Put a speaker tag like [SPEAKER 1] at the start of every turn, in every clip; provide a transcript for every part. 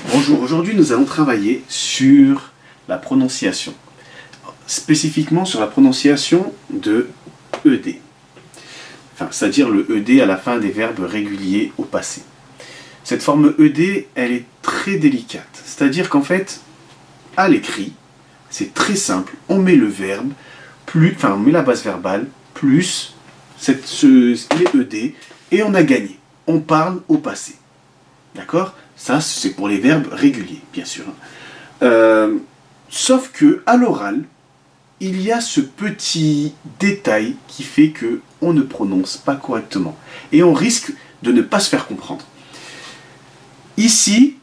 [SPEAKER 1] Bonjour, aujourd'hui nous allons travailler sur la prononciation, spécifiquement sur la prononciation de ED, c'est-à-dire le ED à la fin des verbes réguliers au passé. Cette forme ED, elle est très délicate, c'est-à-dire qu'en fait, à l'écrit, c'est très simple, on met le verbe, on met la base verbale, plus les ED, et on a gagné. On parle au passé. D'accord? Ça, c'est pour les verbes réguliers, bien sûr. Sauf que à l'oral, il y a ce petit détail qui fait que on ne prononce pas correctement. Et on risque de ne pas se faire comprendre. Ici,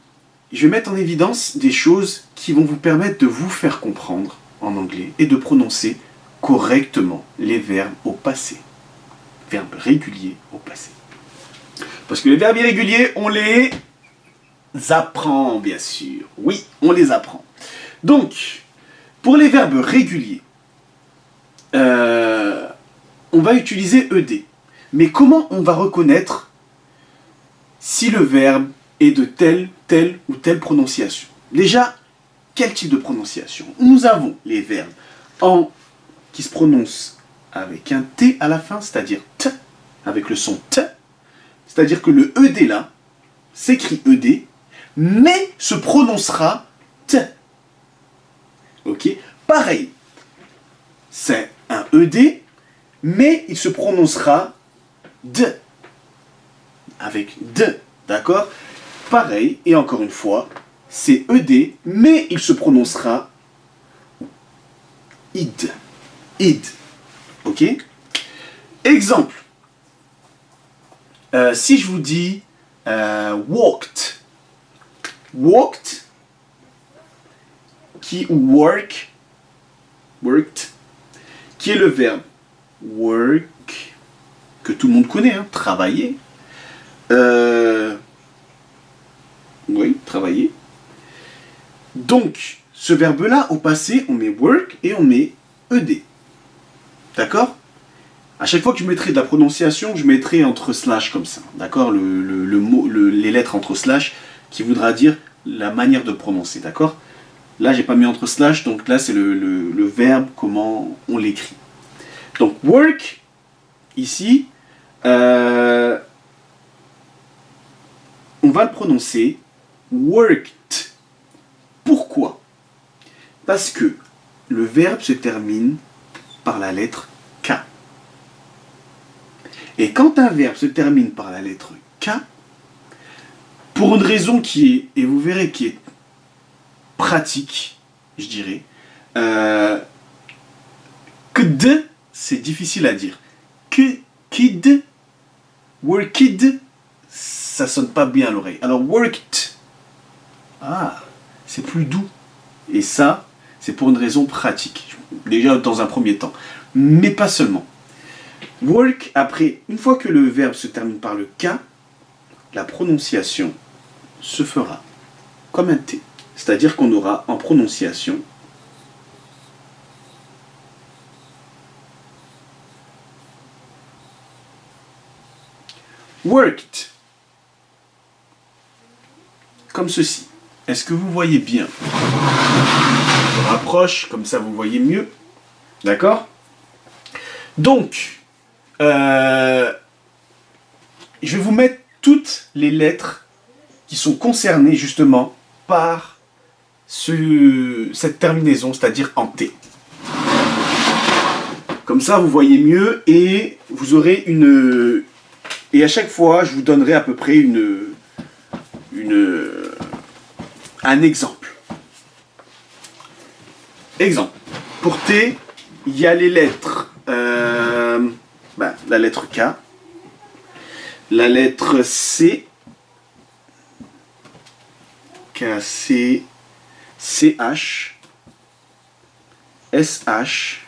[SPEAKER 1] je vais mettre en évidence des choses qui vont vous permettre de vous faire comprendre en anglais et de prononcer correctement les verbes au passé. Verbes réguliers au passé. Parce que les verbes irréguliers, on les apprend, bien sûr. Oui, on les apprend. Donc, pour les verbes réguliers, on va utiliser ED. Mais comment on va reconnaître si le verbe est de telle ou telle prononciation? Déjà, quel type de prononciation? Nous avons les verbes qui se prononcent avec un T à la fin, c'est-à-dire T, avec le son T. C'est-à-dire que le ED là, s'écrit ED, mais se prononcera T. Ok? Pareil, c'est un ED, mais il se prononcera D. Avec D, d'accord? Pareil, et encore une fois, c'est ED, mais il se prononcera ID. ID. Ok? Exemple. Si je vous dis walked, walked, ou worked, qui est le verbe work, que tout le monde connaît, hein, travailler. Oui, travailler. Donc, ce verbe-là, au passé, on met work et on met ED. D'accord? À chaque fois que je mettrai de la prononciation, je mettrai entre slash comme ça. D'accord? Les lettres entre slash qui voudra dire la manière de prononcer. D'accord? Là, j'ai pas mis entre slash, donc là, c'est le verbe, comment on l'écrit. Donc, work, ici, on va le prononcer worked. Pourquoi? Parce que le verbe se termine par la lettre K. Et quand un verbe se termine par la lettre K, pour une raison qui est, et vous verrez, qui est pratique, je dirais, kd, c'est difficile à dire. Kid, worked, ça sonne pas bien à l'oreille. Alors worked, c'est plus doux. Et ça, c'est pour une raison pratique. Déjà dans un premier temps. Mais pas seulement. Work, après, une fois que le verbe se termine par le K, la prononciation se fera comme un T. C'est-à-dire qu'on aura en prononciation worked. Comme ceci. Est-ce que vous voyez bien? Je rapproche, comme ça vous voyez mieux. D'accord? Donc, je vais vous mettre toutes les lettres qui sont concernées justement par cette terminaison, c'est-à-dire en T. Comme ça, vous voyez mieux et vous aurez une... Et à chaque fois, je vous donnerai à peu près un exemple. Exemple. Pour T, il y a les lettres... la lettre K, la lettre C, KC, CH, SH,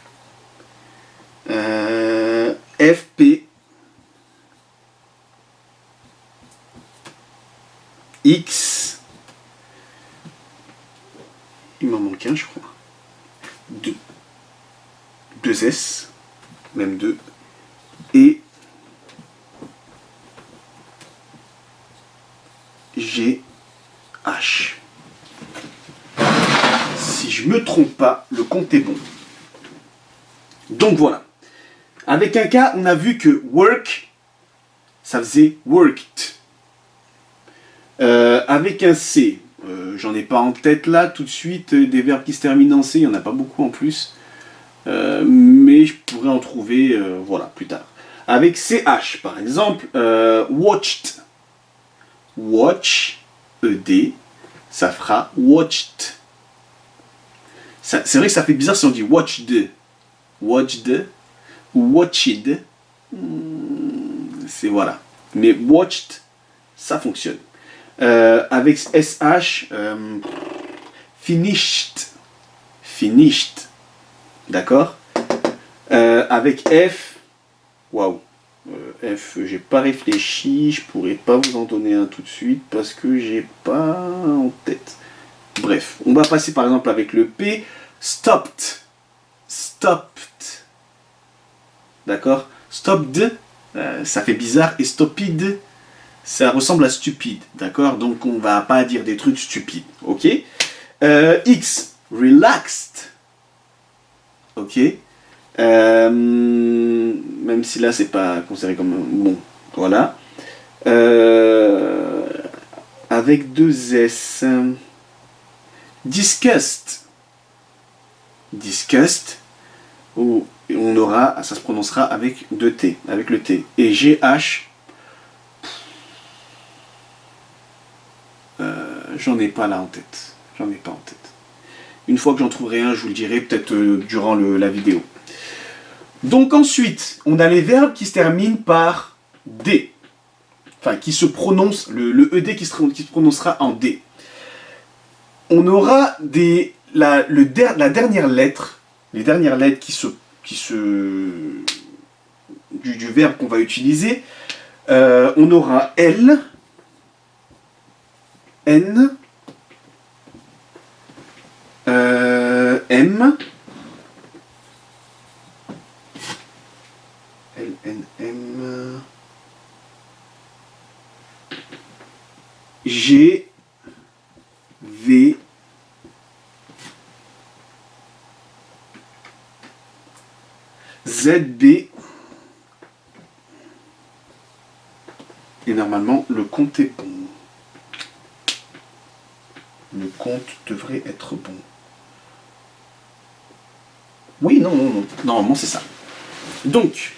[SPEAKER 1] FP, X, il m'en manque un, je crois, 2 S, même 2, et G, H. je me trompe pas, le compte est bon. Donc voilà. Avec un K, on a vu que work, ça faisait worked. Avec un C, j'en ai pas en tête là tout de suite, des verbes qui se terminent en C, il n'y en a pas beaucoup en plus. Mais je pourrais en trouver voilà, plus tard. Avec CH, par exemple, watched. Watch, ED, ça fera watched. C'est vrai que ça fait bizarre si on dit watched. Watched ou watched. C'est voilà. Mais watched, ça fonctionne. Avec SH, finished. Finished. D'accord. Avec F, waouh. F, j'ai pas réfléchi, je pourrais pas vous en donner un tout de suite parce que j'ai pas en tête. Bref, on va passer par exemple avec le P, stopped. Stopped. D'accord. Stopped, ça fait bizarre, et stupid, ça ressemble à stupide. D'accord. Donc on va pas dire des trucs stupides. Ok. X, relaxed. Ok. Même si là c'est pas considéré comme bon, voilà. Avec deux S, disgust, disgust, où on aura, ça se prononcera avec deux T, avec le T. Et GH, j'en ai pas là en tête, j'en ai pas en tête. Une fois que j'en trouverai un, je vous le dirai peut-être durant la vidéo. Donc ensuite, on a les verbes qui se terminent par D. Enfin, qui se prononcent, le ED qui se prononcera en D. On aura la dernière lettre, les dernières lettres du verbe qu'on va utiliser. On aura L, N, M, L, N, M, G, V, Z, B, et normalement le compte est bon. Le compte devrait être bon. Oui, non, non, non. Normalement, c'est ça. Donc,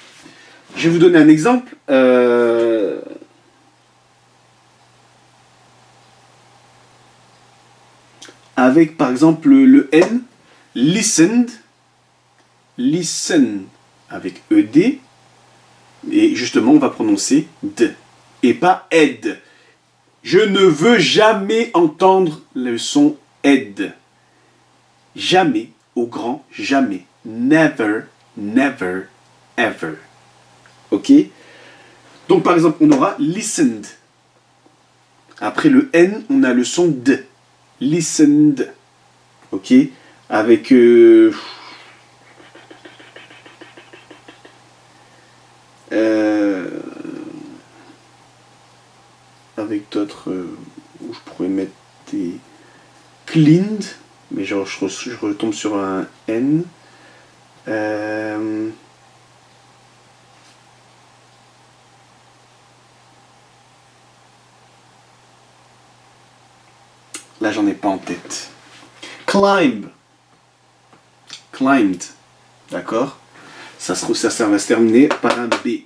[SPEAKER 1] je vais vous donner un exemple. Avec, par exemple, le N, listened, listen, avec ED, et justement, on va prononcer D, et pas ed. Je ne veux jamais entendre le son ed. Jamais, au grand jamais. Never, never, ever. Ok? Donc par exemple, on aura listened. Après le N, on a le son D. Listened. Ok? Avec... avec d'autres... où je pourrais mettre des... Cleaned. Mais genre, je retombe sur un N. Là, j'en ai pas en tête. Climb. Climbed. D'accord. Ça va se terminer par un B.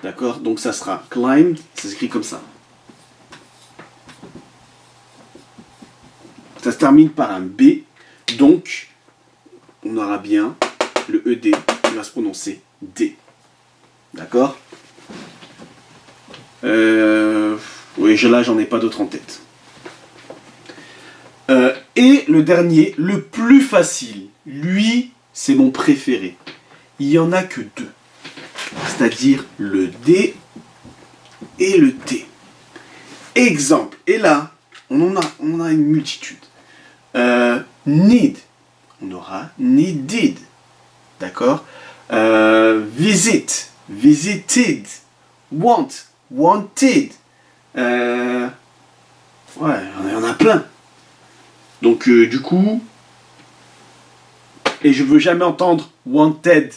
[SPEAKER 1] D'accord. Donc, ça sera climbed. Ça s'écrit comme ça. Ça se termine par un B. Donc, on aura bien le ED qui va se prononcer D. D'accord. Oui, là, j'en ai pas d'autres en tête. Et le dernier, le plus facile, lui, c'est mon préféré. Il n'y en a que deux. C'est-à-dire le D et le T. Exemple. Et là, on en a une multitude. Need. On aura needed. D'accord. Visit. Visited. Want. Wanted. Ouais, il y en a plein. Donc du coup, Et je veux jamais entendre wanted.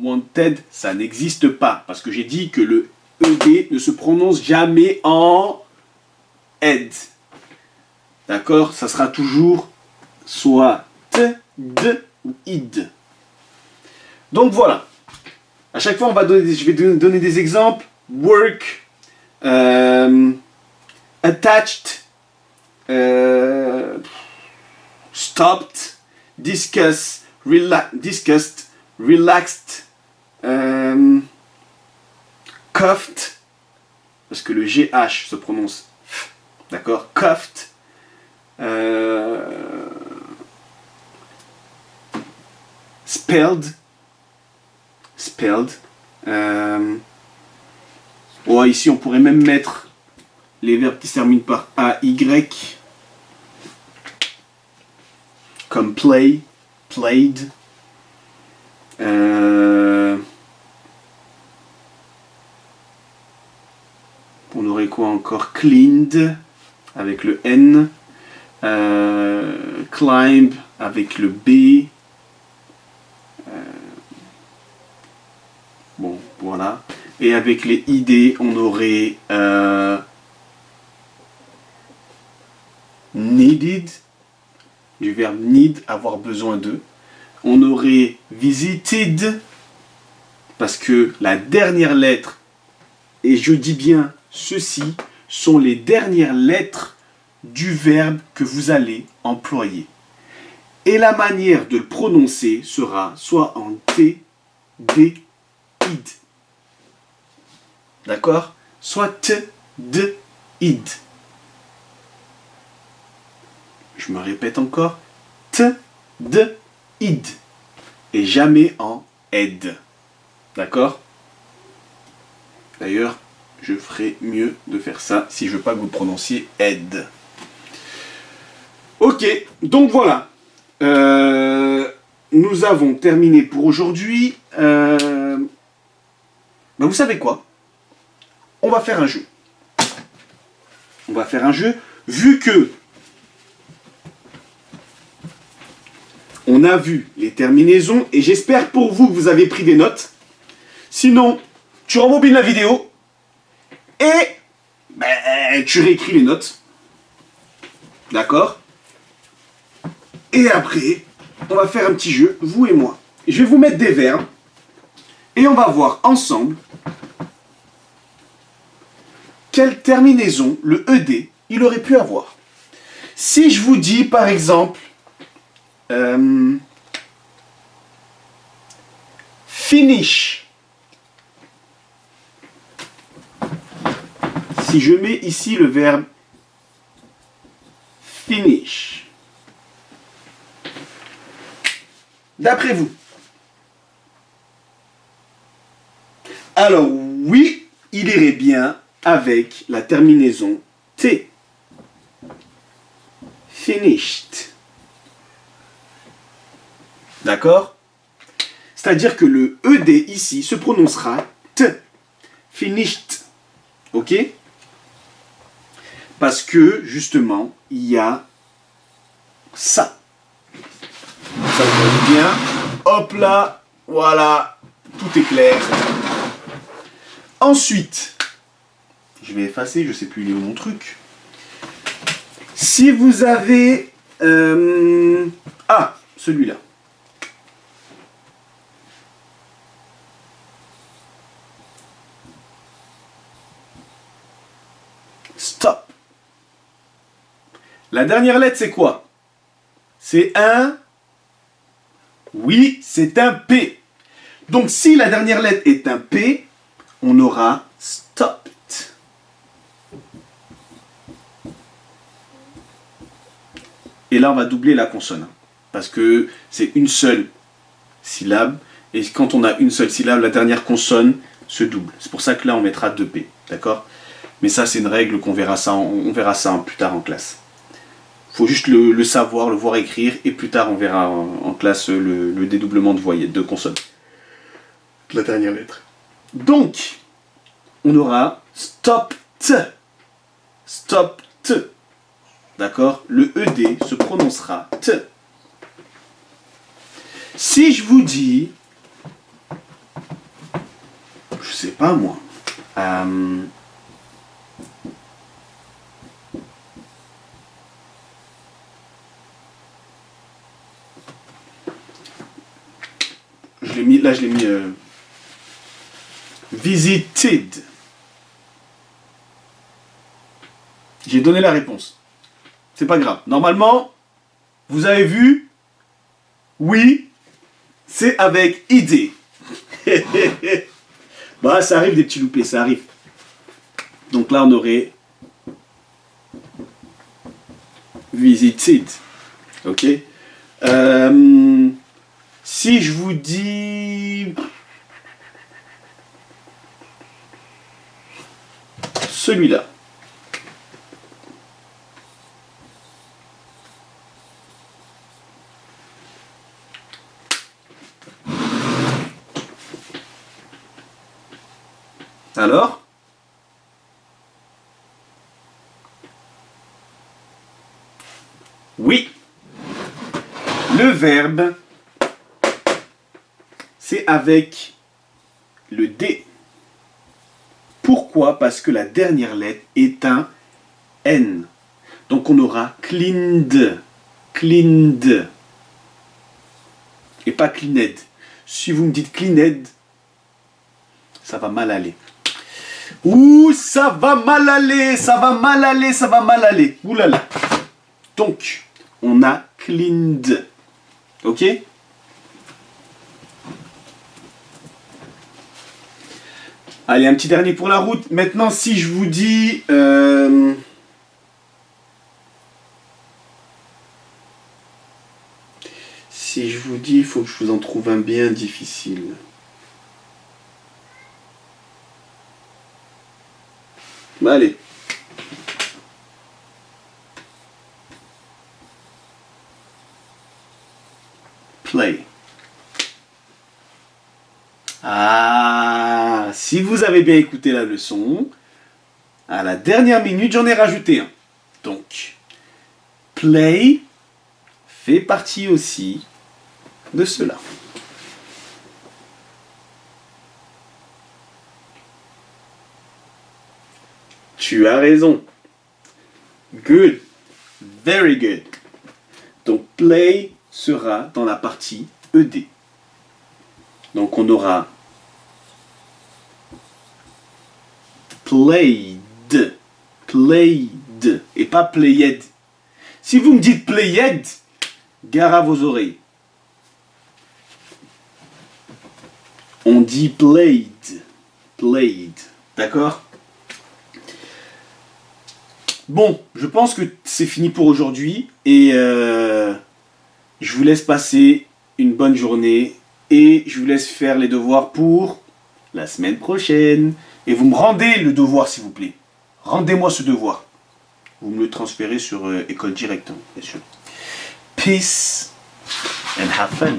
[SPEAKER 1] Wanted, ça n'existe pas. Parce que j'ai dit que le ED ne se prononce jamais en ed. D'accord? Ça sera toujours soit t, d ou id. Donc voilà. À chaque fois, je vais donner des exemples. Work, attached, stopped, discussed, relaxed, cuffed, parce que le GH se prononce F, d'accord? Cuffed, spelled, ouais, ici on pourrait même mettre les verbes qui se terminent par AY, comme play, played, on aurait quoi encore? Cleaned avec le N, climb avec le B, bon voilà, et avec les ID on aurait needed, du verbe need, avoir besoin de. On aurait visited, parce que la dernière lettre, et je dis bien ceci, sont les dernières lettres du verbe que vous allez employer. Et la manière de le prononcer sera soit en T, D, id. D'accord? Soit T, D, id. Je me répète encore. T, D, id. Et jamais en ed. D'accord? D'ailleurs, je ferai mieux de faire ça si je veux pas que vous prononciez ed. Ok, donc voilà. Nous avons terminé pour aujourd'hui. Ben vous savez quoi? On va faire un jeu. On va faire un jeu, vu que on a vu les terminaisons, et j'espère pour vous que vous avez pris des notes. Sinon, tu rembobines la vidéo et ben, tu réécris les notes. D'accord? Et après, on va faire un petit jeu, vous et moi. Je vais vous mettre des verbes et on va voir ensemble quelle terminaison le ED il aurait pu avoir. Si je vous dis par exemple finish. Si je mets ici le verbe finish, d'après vous, alors oui, il irait bien avec la terminaison T. Finished. D'accord? C'est-à-dire que le ED ici se prononcera T. Finished. Ok? Parce que, justement, il y a ça. Ça vous dit bien. Hop là, voilà, tout est clair. Ensuite, je vais effacer, je ne sais plus il est où mon truc. Si vous avez... celui-là. Stop. La dernière lettre, c'est quoi? C'est un... Oui, c'est un P. Donc, si la dernière lettre est un P, on aura stopped. Et là, on va doubler la consonne. Parce que c'est une seule syllabe. Et quand on a une seule syllabe, la dernière consonne se double. C'est pour ça que là, on mettra 2 P. D'accord? Mais ça, c'est une règle qu'on verra ça, on verra ça plus tard en classe. Il faut juste le savoir, le voir écrire. Et plus tard, on verra en classe le dédoublement de voyelles, de consonnes. La dernière lettre. Donc, on aura stopped. Stopped. D'accord? Le ED se prononcera T. Si je vous dis, je sais pas moi, je l'ai mis, là je l'ai mis visited. J'ai donné la réponse. C'est pas grave. Normalement, vous avez vu, oui, c'est avec id. Bah, ça arrive des petits loupés, ça arrive. Donc là, on aurait visited. Ok. Si je vous dis celui-là. Alors? Oui. Le verbe, c'est avec le D. Pourquoi? Parce que la dernière lettre est un N. Donc on aura cleaned. Cleaned. Et pas cleaned. Si vous me dites cleaned, ça va mal aller. Ouh, ça va mal aller, ça va mal aller, ça va mal aller. Ouh là là. Donc, on a cleaned. Ok? Allez, un petit dernier pour la route. Maintenant, si je vous dis... si je vous dis, il faut que je vous en trouve un bien difficile. Allez. Play. Ah, si vous avez bien écouté la leçon, à la dernière minute, j'en ai rajouté un. Donc, play fait partie aussi de cela. Tu as raison. Good. Very good. Donc, play sera dans la partie ED. Donc, on aura played. Played. Et pas played. Si vous me dites played, gare à vos oreilles. On dit played. Played. D'accord? Bon, je pense que c'est fini pour aujourd'hui et je vous laisse passer une bonne journée et je vous laisse faire les devoirs pour la semaine prochaine. Et vous me rendez le devoir, s'il vous plaît. Rendez-moi ce devoir. Vous me le transférez sur École Directe, bien sûr. Peace and have fun.